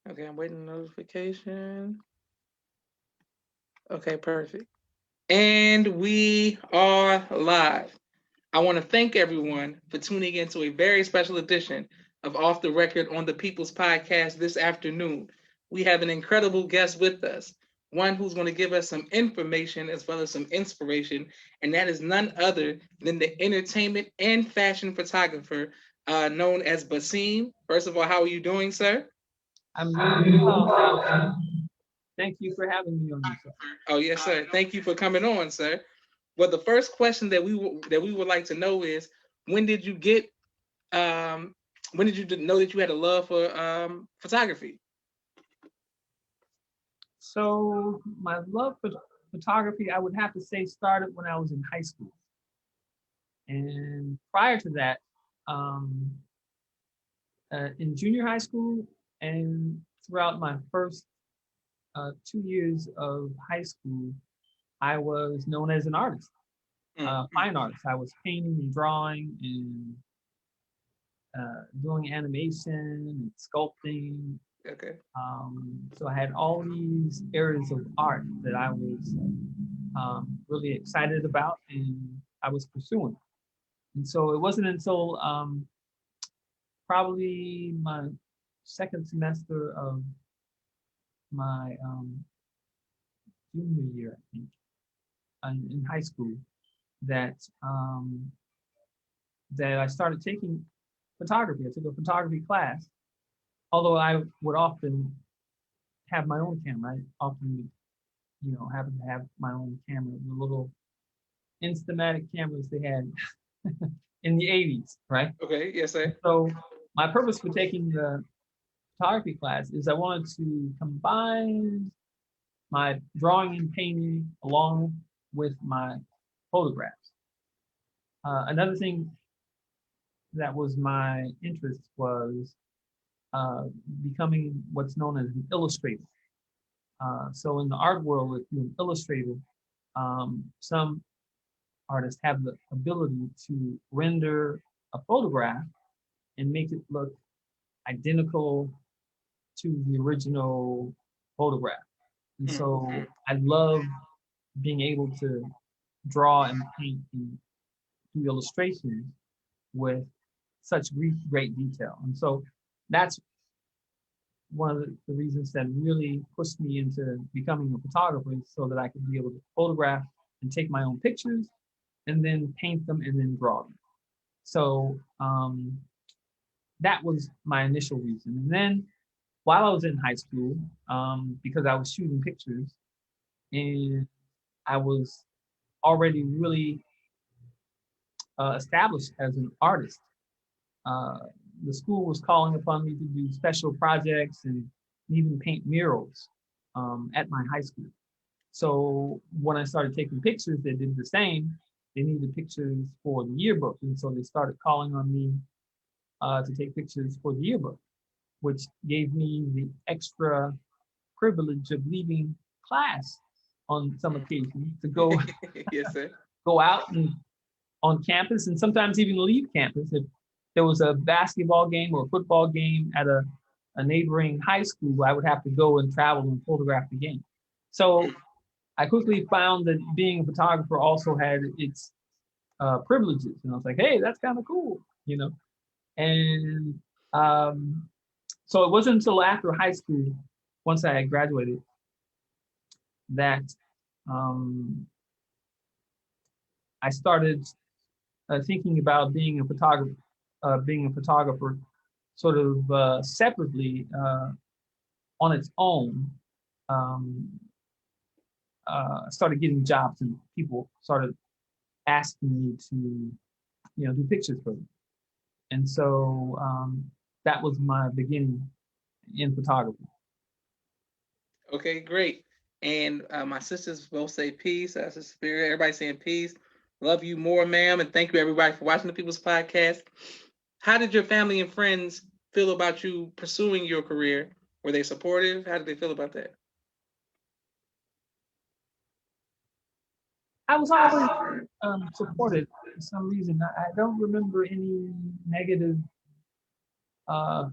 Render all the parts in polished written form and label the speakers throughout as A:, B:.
A: Okay, I'm waiting notification. Okay, perfect. And we are live. I want to thank everyone for tuning in to a very special edition of Off the Record on the People's Podcast this afternoon. We have an incredible guest with us, one who's going to give us some information as well as some inspiration, and that is none other than the entertainment and fashion photographer known as Basim. First of all, how are you doing, sir?
B: I'm doing well, Jonathan. Thank you for having me on your show.
A: Oh yes, sir. Thank you for coming on, sir. Well, the first question that we would like to know is when did you get um when did you know that you had a love for photography?
B: So, my love for photography, I would have to say, started when I was in high school. And prior to that, um, in junior high school and throughout my first 2 years of high school, I was known as an artist,
A: Mm.
B: fine artist. I was painting and drawing and doing animation and sculpting.
A: Okay.
B: So I had all these areas of art that I was really excited about and I was pursuing. And so it wasn't until probably my second semester of my junior year, I think, in high school, that um, that I started taking photography. I took a photography class, although I would often have my own camera. I often, happen to have my own camera, the little Instamatic cameras they had in the 80s, right?
A: Okay. Yes, sir.
B: So my purpose for taking the photography class is I wanted to combine my drawing and painting along with my photographs. Another thing that was my interest was uh, becoming what's known as an illustrator. So in the art world, if you're an illustrator, some artists have the ability to render a photograph and make it look identical to the original photograph. And so
A: Mm.
B: I love being able to draw and paint and do illustrations with such great detail. And so that's one of the reasons that really pushed me into becoming a photographer so that I could be able to photograph and take my own pictures and then paint them and then draw them. So that was my initial reason. And then while I was in high school, because I was shooting pictures and I was already really established as an artist, uh, the school was calling upon me to do special projects and even paint murals at my high school. So when I started taking pictures, they did the same. They needed pictures for the yearbook, and so they started calling on me to take pictures for the yearbook, which gave me the extra privilege of leaving class on some occasions to go
A: Yes, sir.
B: go out and on campus and sometimes even leave campus if there was a basketball game or a football game at a neighboring high school. I would have to go and travel and photograph the game. So I quickly found that being a photographer also had its privileges, and I was like, hey, that's kind of cool. And um, so it wasn't until after high school, once I had graduated, that um, I started thinking about being a photographer, sort of separately on its own. Um, started getting jobs, and people started asking me to, do pictures for them. And so that was my beginning in photography.
A: Okay, great. And my sisters both say peace. Sister Spirit, everybody saying peace. Love you more, ma'am, and thank you everybody for watching the People's Podcast. How did your family and friends feel about you pursuing your career? Were they supportive? How did they feel about that?
B: I was always supported for some reason. I don't remember any negative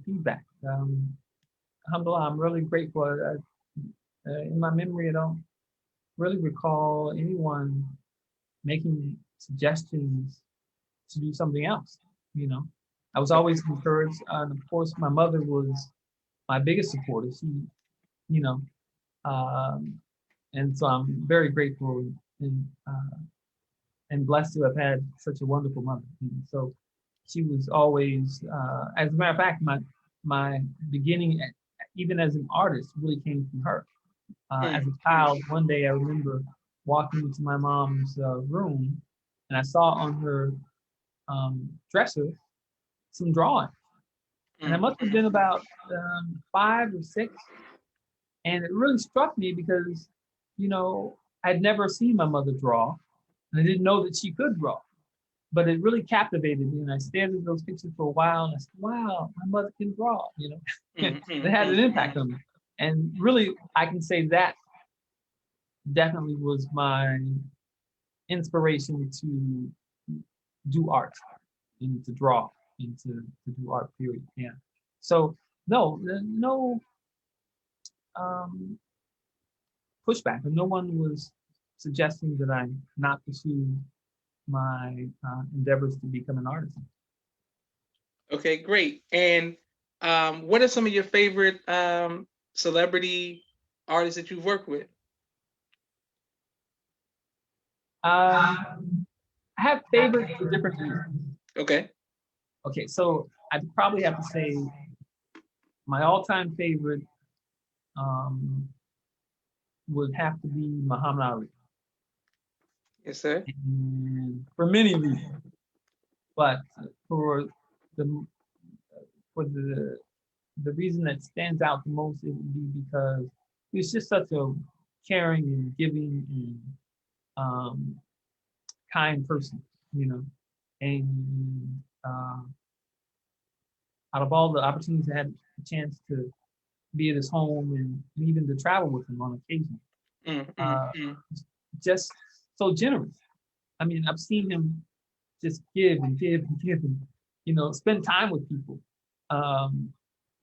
B: feedback. alhamdulillah, I'm really grateful. In my memory, I don't really recall anyone making suggestions to do something else. You know, I was
A: Okay.
B: always encouraged, and of course, my mother was my biggest supporter. She, you know, um, and so I'm very grateful and blessed to have had such a wonderful mother. And so she was always, as a matter of fact, my beginning, even as an artist, really came from her. As a
A: Mm.
B: child, one day I remember walking into my mom's room, and I saw on her dresser some drawings, and I
A: Mm.
B: must have been about 5 or 6, and it really struck me because, you know, I'd never seen my mother draw, and I didn't know that she could draw. But it really captivated me, and I stared at those pictures for a while, and I said, "Wow, my mother can draw." You know,
A: Mm.
B: it had an impact
A: Mm.
B: on me, and really, I can say that definitely was my inspiration to do art and to draw and to do art. Period. Yeah. So no um, pushback, and no one was suggesting that I not pursue my endeavors to become an artist.
A: Okay, great. And what are some of your favorite celebrity artists that you've worked with?
B: I have favorites for different reasons.
A: Okay.
B: Okay, so I'd probably have to say my all-time favorite um, would have to be Muhammad Ali,
A: Yes, sir.
B: and for many reasons. But for the for the reason that stands out the most, it would be because he was just such a caring and giving and um, kind person, you know. And out of all the opportunities I had a chance to be at his home and even to travel with him on occasion,
A: Mm. Mm.
B: uh,
A: Mm.
B: just so generous. I mean, I've seen him just give and give and give and, you know, spend time with people. Um,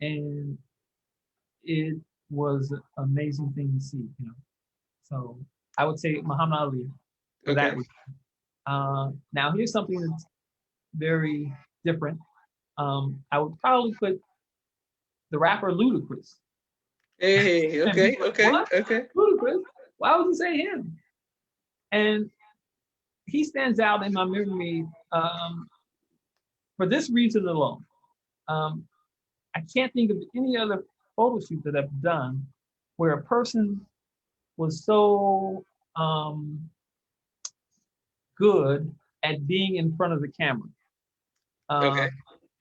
B: and it was an amazing thing to see, you know. So I would say Muhammad Ali for that
A: Okay.
B: reason. Now here's something that's very different. I would probably put the rapper Ludacris.
A: Hey.
B: And
A: Okay.
B: people are like,
A: Okay.
B: what?
A: Okay.
B: Ludacris? Why would you say him? And he stands out in my memory for this reason alone. Um, I can't think of any other photo shoot that I've done where a person was so um, good at being in front of the camera.
A: Okay.
B: Uh,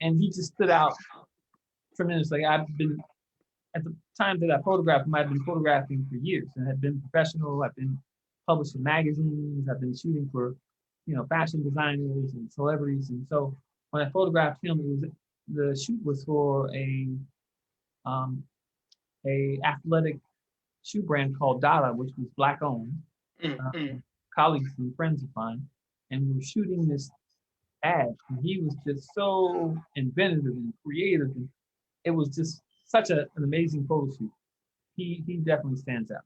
B: and he just stood out tremendously. I've been, at the time that I photographed him, I've been photographing for years and had been professional. I've been published in magazines. I've been shooting for, you know, fashion designers and celebrities. And so when I photographed him, it was the shoot was for um, a athletic shoe brand called Dada, which was black owned,
A: Mm. Mm.
B: colleagues and friends of mine, and we were shooting this ad, and he was just so inventive and creative, and it was just such an amazing photo shoot. He definitely stands out.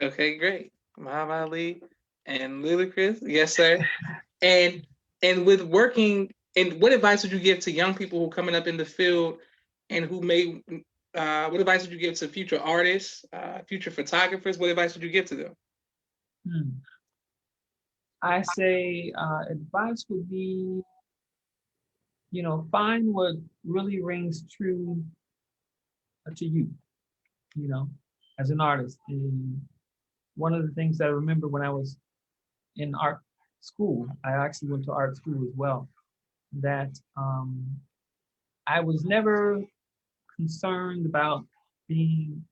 A: Okay. Great. Muhammad Ali and Ludacris. Yes, sir. And with working, and what advice would you give to young people who are coming up in the field and who may what advice would you give to future artists, future photographers? What advice would you give to them?
B: Hmm. I say advice would be, you know, find what really rings true to you, you know, as an artist. And one of the things that I remember when I was in art school, I actually went to art school as well, that I was never concerned about being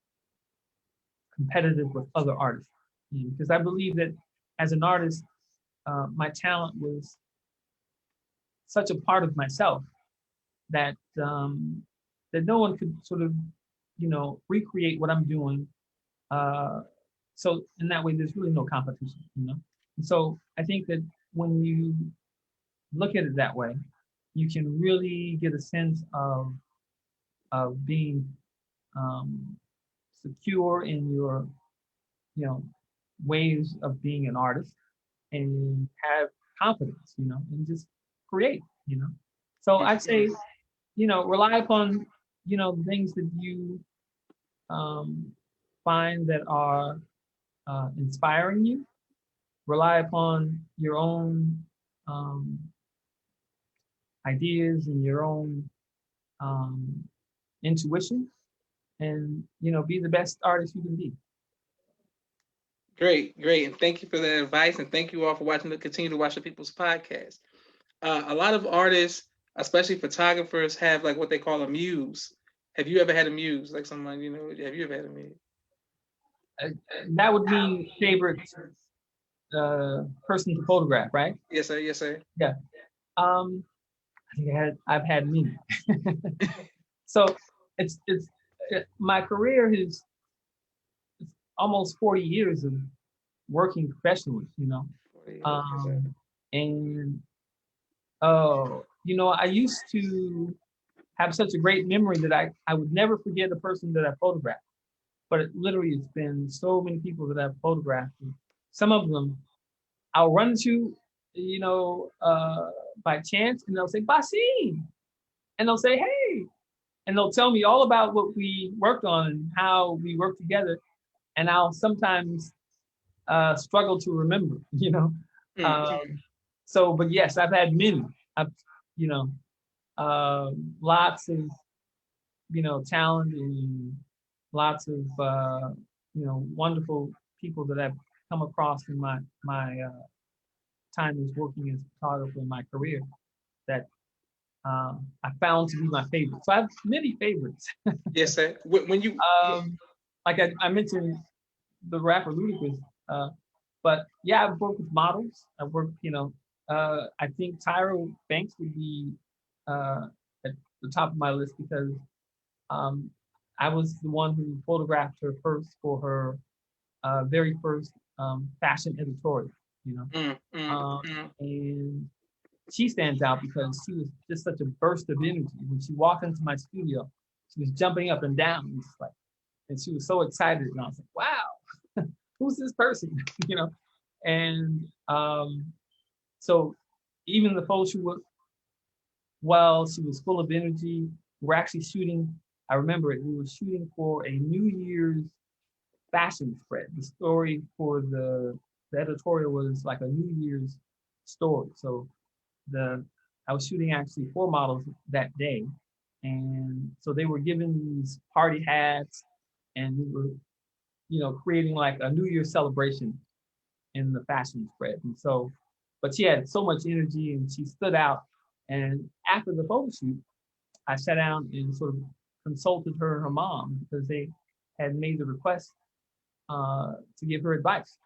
B: competitive with other artists, you know, because I believe that as an artist, my talent was such a part of myself that that no one could sort of, you know, recreate what I'm doing. Uh, so in that way, there's really no competition, you know. And so I think that when you look at it that way, you can really get a sense of being um, secure in your, you know, ways of being an artist and have confidence, and just create, So I'd say, rely upon, the things that you um, find that are inspiring you. Rely upon your own um, ideas and your own um, intuition, and be the best artist you can be.
A: Great, great, and thank you for that advice, and thank you all for watching. Continue to watch the People's Podcast. A lot of artists, especially photographers, have like what they call a muse. Have you ever had a muse? Like someone, have you ever had a muse?
B: Uh, that would mean favorite person to photograph, right?
A: Yes, sir. Yes, sir.
B: Yeah. Um, I think I've had many. So it's my career is almost 40 years of working professionally,
A: Yes, sir.
B: And I used to have such a great memory that I would never forget a person that I photographed. But literally, it's been so many people that I've photographed. And some of them I'll run into, by chance, and they'll say, Basim. And they'll say, hey. And they'll tell me all about what we worked on and how we worked together. And I'll sometimes struggle to remember,
A: Mm-hmm.
B: But yes, I've had many. I've, you know, lots of, talent and lots of, wonderful people that I've come across in my time as working as a photographer in my career that I found to be my favorite. So I have many favorites.
A: Yes, sir. When you,
B: Like I mentioned the rapper Ludacris, but yeah, I've worked with models. I've worked, I think Tyra Banks would be at the top of my list because um, I was the one who photographed her first for her very first fashion editorial, you know.
A: mm, mm, mm.
B: And she stands out because she was just such a burst of energy. When she walked into my studio, she was jumping up and down, and just like, and she was so excited, and I was like, "Wow, who's this person?" you know. And so, even the photo shoot, while she was full of energy, we're actually shooting. I remember it. We were shooting for a New Year's fashion spread. The story for the editorial was like a New Year's story. So the I was shooting actually 4 models that day, and so they were given these party hats, and we were creating like a New Year's celebration in the fashion spread. And so, but she had so much energy and she stood out. And after the photo shoot, I sat down and sort of consulted her and her mom because they had made the request to give her advice,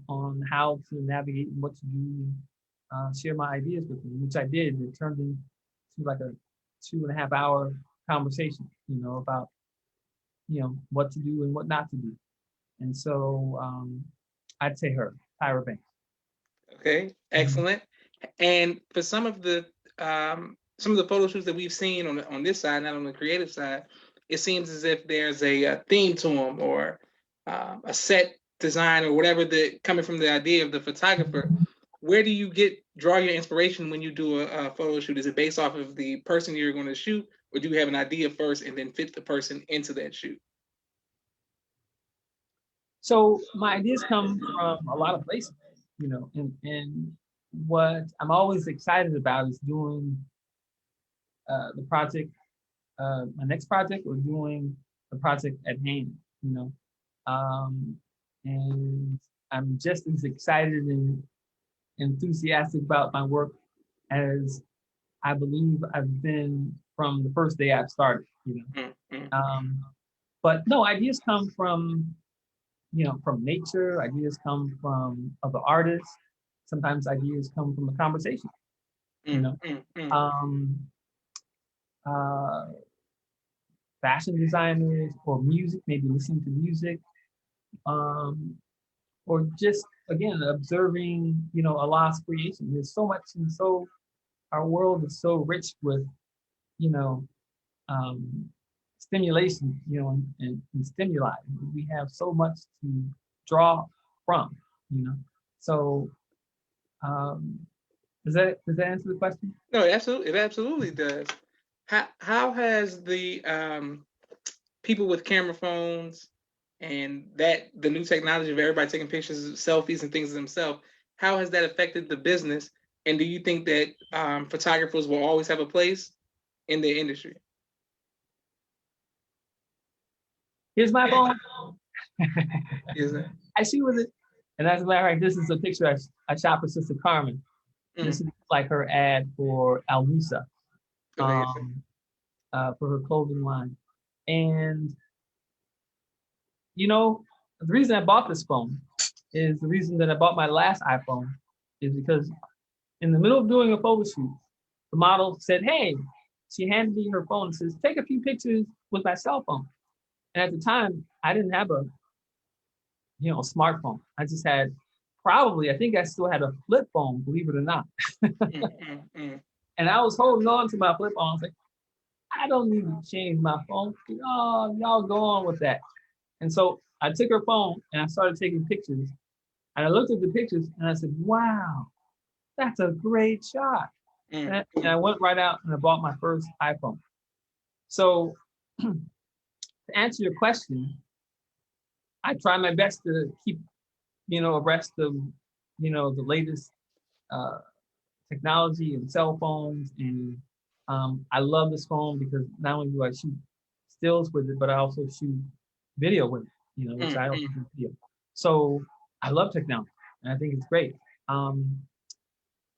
B: on how to navigate and what to do, and share my ideas with them, which I did. It turned into like a 2.5 hour conversation, about what to do and what not to do. And so I'd say her, Tyra Banks.
A: Okay,
B: Mhm.
A: excellent. And for some of the photo shoots that we've seen on this side, not on the creative side, it seems as if there's a theme to them or a set design or whatever coming from the idea of the photographer. Where do you draw your inspiration when you do a photo shoot? Is it based off of the person you're going to shoot, or do you have an idea first and then fit the person into that shoot?
B: So my ideas come from a lot of places, and what I'm always excited about is doing the project, my next project, or doing the project at hand, you know. Um, and I'm just as excited and enthusiastic about my work as I believe I've been from the first day I've started,
A: Mm, mm,
B: But no, ideas come from nature. Ideas come from other artists. Sometimes ideas come from a conversation. You
A: mm,
B: know,
A: mm, mm.
B: um, uh, fashion designers or music, maybe listening to music, um, or just again observing, a lost creation. There's so much, and so our world is so rich with, you know, um, stimulation, and stimuli. We have so much to draw from, So um, does that answer the question?
A: No, it absolutely does. How has the people with camera phones and that the new technology of everybody taking pictures, selfies, and things of themselves, how has that affected the business? And do you think that photographers will always have a place in the industry?
B: Here's my phone.
A: Is it?
B: I shoot with it. And as a matter of fact, this is a picture I shot for Sister Carmen. This is like her ad for Almusa,
A: Okay.
B: for her clothing line. And, the reason I bought this phone is the reason that I bought my last iPhone is because in the middle of doing a photo shoot, the model said, hey, she handed me her phone and says, take a few pictures with my cell phone. And at the time, I didn't have a smartphone. I just had I think I still had a flip phone, believe it or not. And I was holding on to my flip phone. I was like, I don't need to change my phone. Oh, y'all go on with that. And so I took her phone and I started taking pictures. And I looked at the pictures and I said, wow, that's a great shot. And I went right out and I bought my first iPhone. So to answer your question, I try my best to keep, abreast of, the latest technology and cell phones. And I love this phone because not only do I shoot stills with it, but I also shoot video with it, which I also do video. So I love technology and I think it's great.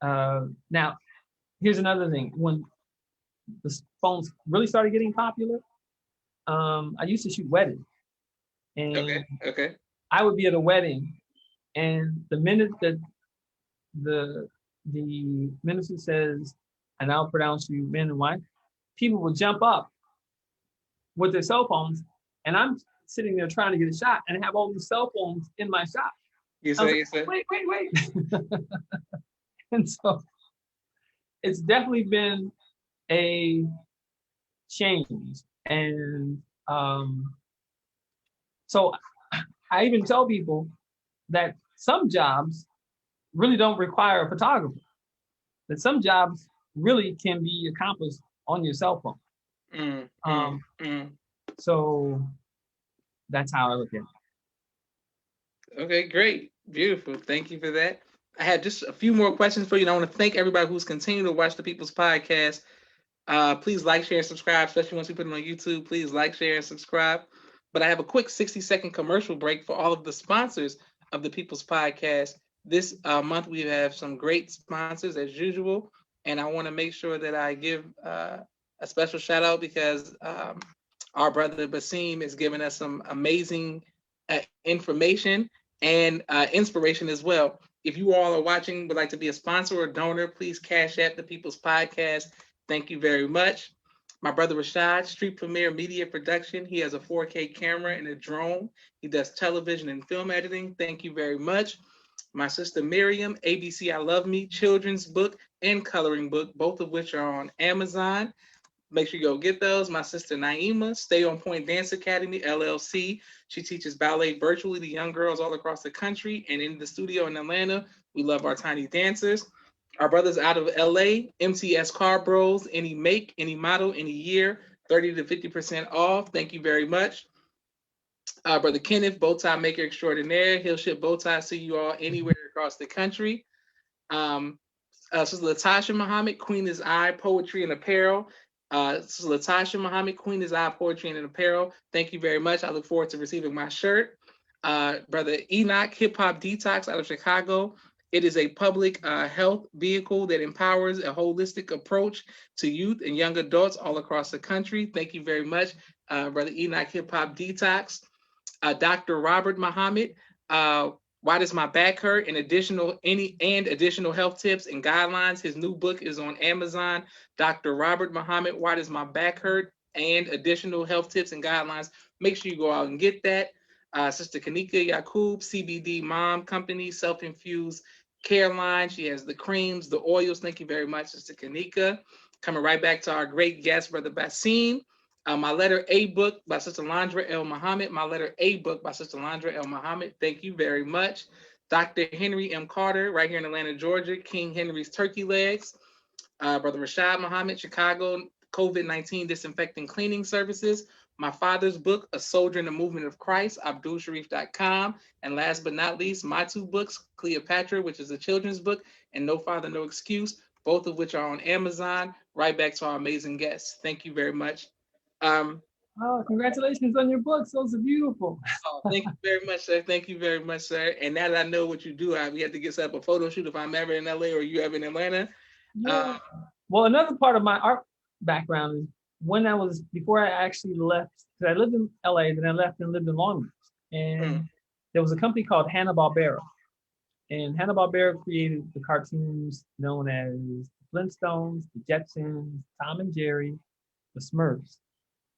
B: Now, here's another thing. When the phones really started getting popular, I used to shoot weddings. And
A: okay.
B: I would be at a wedding, and the minute that the minister says, and I'll pronounce you man and wife, people will jump up with their cell phones, and I'm sitting there trying to get a shot, and I have all these cell phones in my shot.
A: You say.
B: Wait. And so it's definitely been a change. And so I even tell people that some jobs really don't require a photographer, that some jobs really can be accomplished on your cell phone. So that's how I look at it.
A: Okay, great. Beautiful. Thank you for that. I had just a few more questions for you. And I want to thank everybody who's continuing to watch the People's Podcast. Please like, share, and subscribe, especially once we put it on YouTube. Please like, share, and subscribe. But I have a quick 60-second commercial break for all of the sponsors of the People's Podcast. This month, we have some great sponsors as usual. And I want to make sure that I give a special shout out because our brother Basim is giving us some amazing information and inspiration as well. If you all are watching, would like to be a sponsor or donor, please cash at the People's Podcast. Thank you very much. My brother Rashad, Street Premier Media Production. He has a 4K camera and a drone. He does television and film editing. Thank you very much. My sister Miriam, ABC I Love Me, children's book and coloring book, both of which are on Amazon. Make sure you go get those. My sister Naima, Stay on Point Dance Academy, LLC. She teaches ballet virtually to young girls all across the country and in the studio in Atlanta. We love our tiny dancers. Our brothers out of LA, MTS Car Bros, any make, any model, any year, 30 to 50% off. Thank you very much. Brother Kenneth, bow tie maker extraordinaire. He'll ship bow ties to you all anywhere across the country. Sister Latasha Muhammad, Queen is I, Poetry and Apparel. Sister Latasha Muhammad, Queen is I, Poetry and Apparel. Thank you very much. I look forward to receiving my shirt. Brother Enoch, Hip Hop Detox out of Chicago. It is a public health vehicle that empowers a holistic approach to youth and young adults all across the country. Thank you very much, Brother Enoch, Hip Hop Detox. Dr. Robert Muhammad, Why Does My Back Hurt? And additional health tips and guidelines. His new book is on Amazon. Dr. Robert Muhammad, Why Does My Back Hurt? And additional health tips and guidelines. Make sure you go out and get that. Sister Kanika Yakub, CBD Mom Company, self-infused care line. She has the creams, the oils. Thank you very much, Sister Kanika. Coming right back to our great guest, Brother Basim. My letter A book by Sister Landra El Muhammad. My letter A book by Sister Landra El Muhammad. Thank you very much. Dr. Henry M. Carter, right here in Atlanta, Georgia. King Henry's Turkey Legs. Brother Rashad Muhammad, Chicago, COVID-19 Disinfecting Cleaning Services. My father's book, A Soldier in the Movement of Christ, AbdulSharif.com. And last but not least, my two books, Cleopatra, which is a children's book, and No Father, No Excuse, both of which are on Amazon. Right back to our amazing guests. Thank you very much.
B: Oh, congratulations on your books. Those are beautiful.
A: Oh, thank you very much, sir. Thank you very much, sir. And now that I know what you do, we have to get set up a photo shoot if I'm ever in LA or you ever in Atlanta.
B: Yeah. Well, another part of my art background is when I was, before I actually left, because I lived in LA, then I left and lived in Long Beach. And there was a company called HannahBarbera. And HannahBarbera created the cartoons known as the Flintstones, the Jetsons, Tom and Jerry, the Smurfs,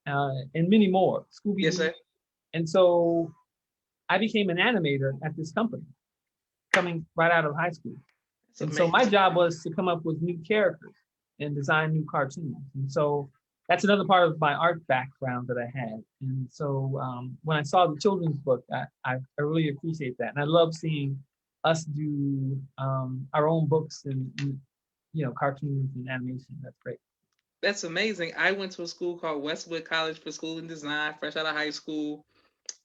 B: and many more, Scooby-Doo.
A: Yes, sir.
B: And so I became an animator at this company coming right out of high school. And so my job was to come up with new characters and design new cartoons. And so that's another part of my art background that I had. And so when I saw the children's book, I really appreciate that. And I love seeing us do our own books and cartoons and animation. That's great.
A: That's amazing. I went to a school called Westwood College for School and Design, fresh out of high school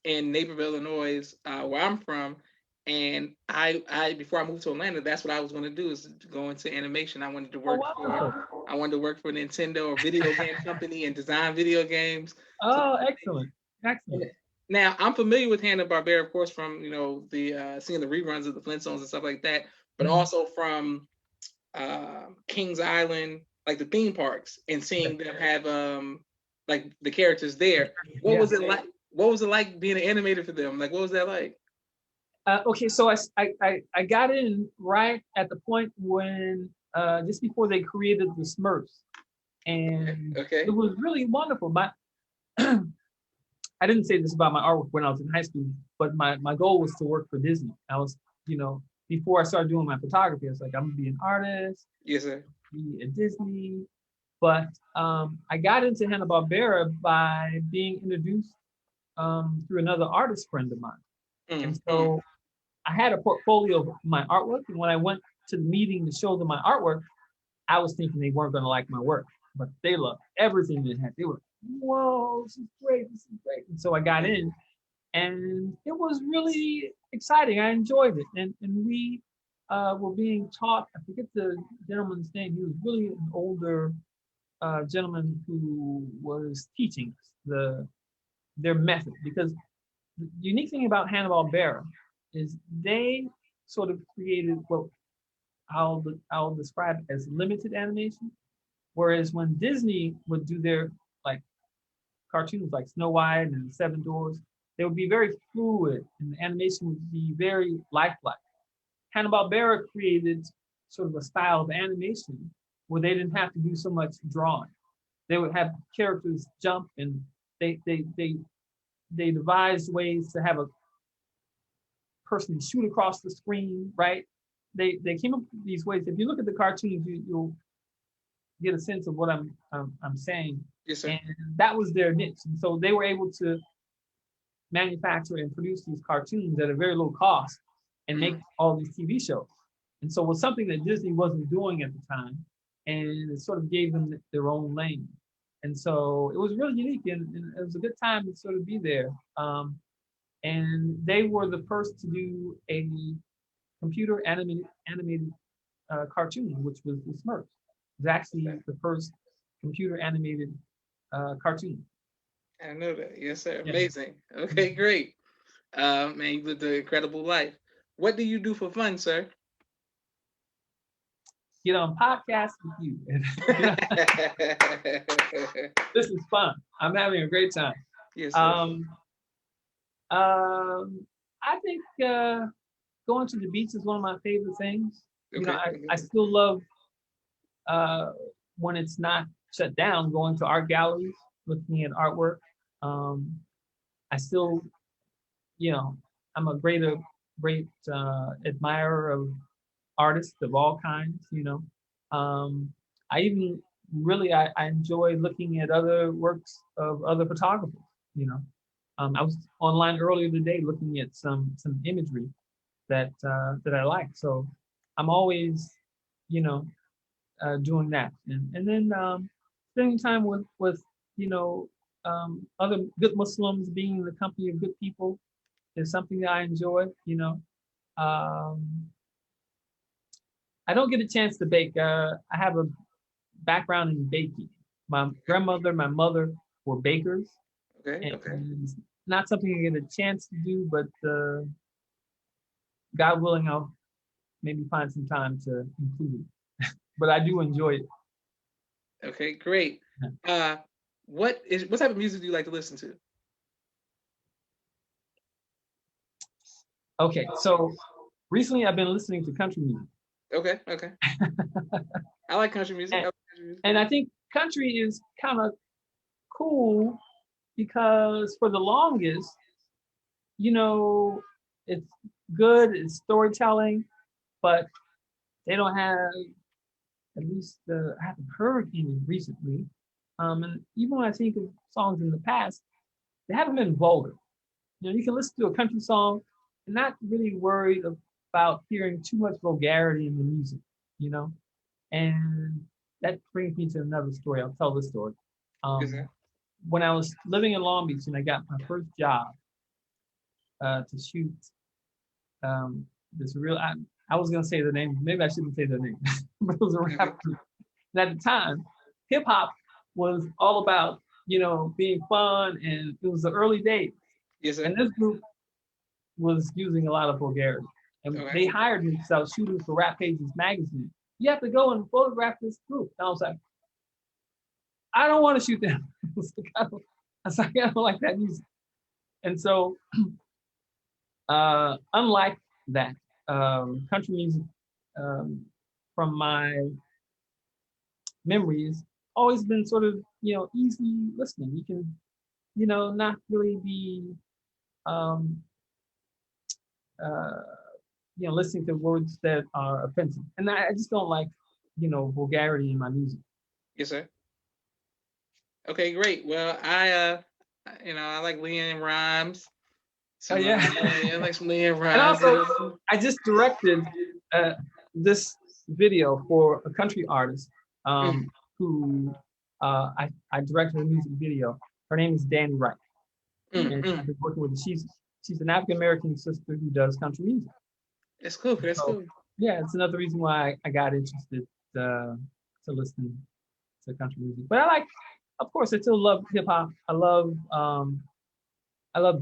A: in Naperville, Illinois, where I'm from. And I before I moved to Atlanta, that's what I was going to do, is go into animation. I wanted to work for Nintendo or video game company and design video games.
B: Oh, excellent.
A: Now I'm familiar with Hanna-Barbera, of course, from the seeing the reruns of the Flintstones and stuff like that, but also from Kings Island, like the theme parks, and seeing them have like the characters there. What was it like? What was it like being an animator for them? Like, what was that like?
B: Okay, so I got in right at the point when just before they created the Smurfs, and it was really wonderful. I didn't say this about my artwork when I was in high school, but my goal was to work for Disney. I was, before I started doing my photography, I was like, I'm gonna be an artist.
A: Yes, sir.
B: Be at Disney. But I got into Hanna-Barbera by being introduced through another artist friend of mine. And so I had a portfolio of my artwork. And when I went to the meeting to show them my artwork, I was thinking they weren't going to like my work, but they loved everything they had. They were, whoa, this is great. This is great. And so I got in, and it was really exciting. I enjoyed it. And we were being taught, I forget the gentleman's name. He was really an older gentleman who was teaching us their method, because the unique thing about Hanna-Barbera is they sort of created what I'll describe as limited animation, whereas when Disney would do their like cartoons like Snow White and the Seven Dwarfs, they would be very fluid and the animation would be very lifelike. Hanna-Barbera created sort of a style of animation where they didn't have to do so much drawing. They would have characters jump, and they devised ways to have a person shoot across the screen, right? They came up with these ways. If you look at the cartoons, you'll get a sense of what I'm saying.
A: Yes, sir.
B: And that was their niche. And so they were able to manufacture and produce these cartoons at a very low cost and make all these TV shows. And so it was something that Disney wasn't doing at the time. And it sort of gave them their own lane. And so it was really unique, and it was a good time to sort of be there. And they were the first to do a computer animated cartoon, which was the Smurfs. It was actually the first computer animated cartoon.
A: I know that. Yes, sir. Amazing. Okay, great. Man, you lived an incredible life. What do you do for fun, sir?
B: Get on podcasts with you. This is fun. I'm having a great time.
A: Yes,
B: I think going to the beach is one of my favorite things. I still love when it's not shut down, going to art galleries, looking at artwork. I still, I'm a great admirer of artists of all kinds. I even really, I enjoy looking at other works of other photographers. You know, I was online earlier today looking at some imagery that I like. So I'm always, you know, doing that, and then spending time with you know other good Muslims, being in the company of good people is something that I enjoy. You know, um, I don't get a chance to bake. I have a background in baking. My grandmother, my mother were bakers,
A: Okay,
B: and
A: okay.
B: it's not something I get a chance to do, but God willing, I'll maybe find some time to include it. But I do enjoy it.
A: Okay, great. Uh, what type of music do you like to listen to?
B: Okay, so recently I've been listening to country music.
A: Okay, okay. I like country music.
B: And,
A: I like country music.
B: and I think country is kind of cool because for the longest, you know, it's good, it's storytelling, but they don't have, at least I haven't heard any recently. And even when I think of songs in the past, they haven't been vulgar. You know, you can listen to a country song and not really worried about hearing too much vulgarity in the music, you know? And that brings me to another story. I'll tell this story.
A: Yes,
B: Um,
A: sir.
B: when I was living in Long Beach and I got my first job to shoot this real, I was going to say the name, maybe I shouldn't say the name, but it was a
A: Okay.
B: rap group. And at the time, hip hop was all about, you know, being fun, and it was the early days.
A: Yes, sir.
B: And this group was using a lot of vulgarity. And
A: Okay.
B: they hired me because I was shooting for Rap Pages magazine. You have to go and photograph this group. And I was like, I don't want to shoot them. I was like, I don't like that music. And so, unlike that, country music, um, from my memories, always been sort of, you know, easy listening. You can, you know, not really be, um, uh, you know, listening to words that are offensive. And I just don't like, you know, vulgarity in my music.
A: Yes, sir. Okay, great. Well, I like Leanne Rhymes.
B: Oh
A: So
B: yeah.
A: yeah, I like some Leanne
B: And
A: Rhymes.
B: also, I just directed uh, this video for a country artist
A: Mm,
B: who I directed a music video. Her name is Danny Wright, and I've
A: mm.
B: been working with her. She's an African American sister who does country music.
A: That's cool. That's
B: So
A: cool.
B: yeah, it's another reason why I got interested uh, to listen to country music. But I like, of course, I still love hip hop. I love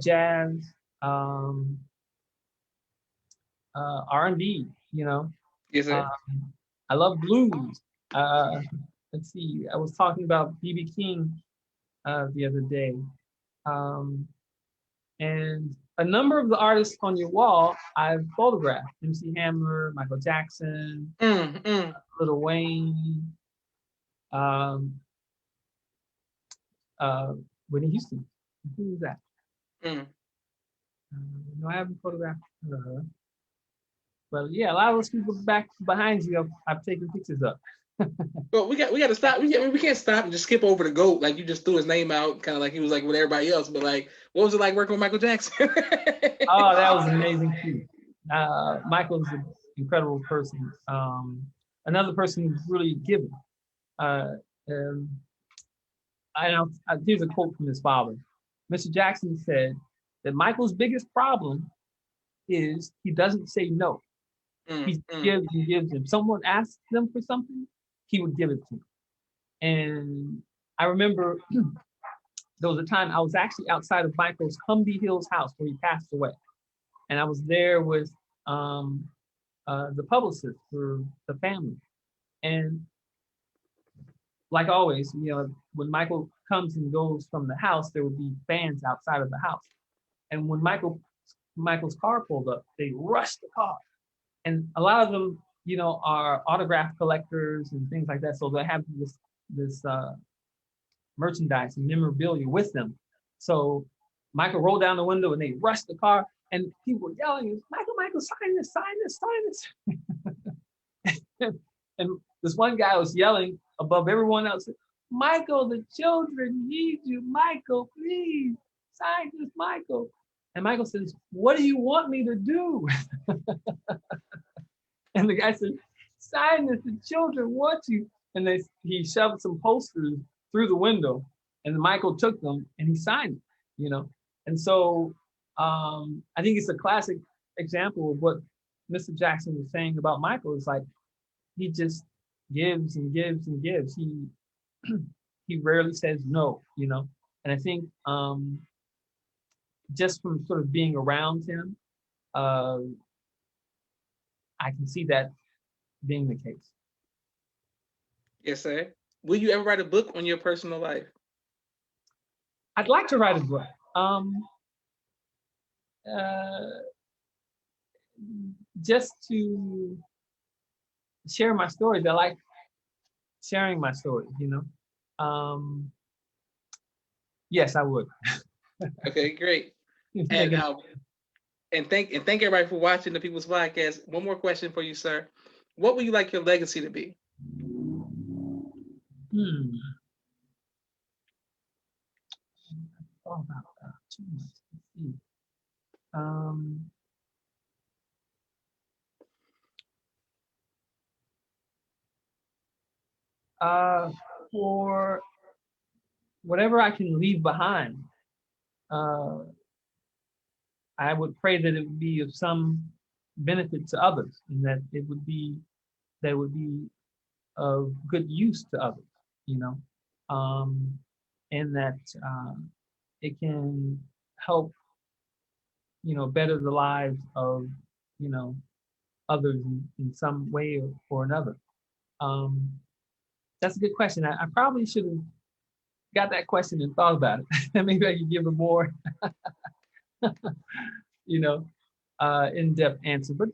B: jazz, um, R&B. You know,
A: Yes, sir.
B: um, I love blues. Uh, let's see, I was talking about BB King the other day, um, and a number of the artists on your wall I've photographed: MC Hammer, Michael Jackson,
A: Mm.
B: Lil Wayne, um, uh, Whitney Houston. Who is that?
A: Mm.
B: No, I haven't photographed her. But yeah, a lot of those people back behind you, I've taken pictures of.
A: Well, we got to stop. We can't stop and just skip over the goat. Like you just threw his name out, kind of like he was like with everybody else. But like, what was it like working with Michael Jackson?
B: Oh, that was amazing too. Michael's an incredible person. Another person who's really giving. Uh, um, here's a quote from his father. Mr. Jackson said that Michael's biggest problem is he doesn't say no. He
A: Mm.
B: gives and gives. If someone asks them for something, he would give it to them. And I remember there was a time I was actually outside of Michael's Humvee Hills house where he passed away. And I was there with um, the publicist for the family. And like always, you know, when Michael comes and goes from the house, there would be fans outside of the house. And when Michael's car pulled up, they rushed the car. And a lot of them, you know, are autograph collectors and things like that. So they have this merchandise and memorabilia with them. So Michael rolled down the window and they rushed the car, and people were yelling, Michael, sign this, sign this, sign this. And this one guy was yelling above everyone else. Michael, the children need you. Michael, please sign this, Michael. And Michael says, what do you want me to do? And the guy said, sign this, the children want you. And he shoved some posters through the window, and Michael took them and he signed it, you know. And so I think it's a classic example of what Mr. Jackson was saying about Michael. It's like he just gives and gives and gives. He rarely says no, you know. And I think just from sort of being around him, I can see that being the case.
A: Yes, sir. Will you ever write a book on your personal life?
B: I'd like to write a book. Just to share my stories. I like sharing my stories, you know. Yes, I would.
A: Okay, great. And thank everybody for watching the People's Podcast. One more question for you, sir. What would you like your legacy to be?
B: Thought about that too much. For whatever I can leave behind, I would pray that it would be of some benefit to others, and that it would be of good use to others, you know, and that it can help, you know, better the lives of, you know, others in some way or another. That's a good question. I probably should have got that question and thought about it. Maybe I could give a more, you know, in-depth answer. But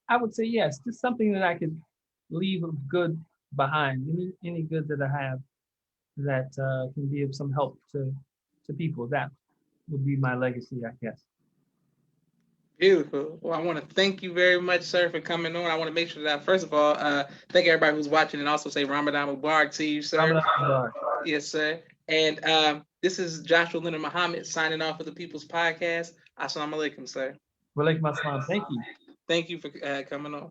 B: I would say yes, just something that I could leave of good behind. Any good that I have that can be of some help to people. That would be my legacy, I guess.
A: Beautiful. Well, I want to thank you very much, sir, for coming on. I want to make sure that, first of all, thank everybody who's watching, and also say Ramadan Mubarak to you, sir.
B: Ramadan Mubarak.
A: Yes, sir. And this is Joshua Leonard Muhammad signing off of the People's Podcast. Assalamu alaikum, sir.
B: Walaikum assalam. Thank you.
A: Thank you for coming on.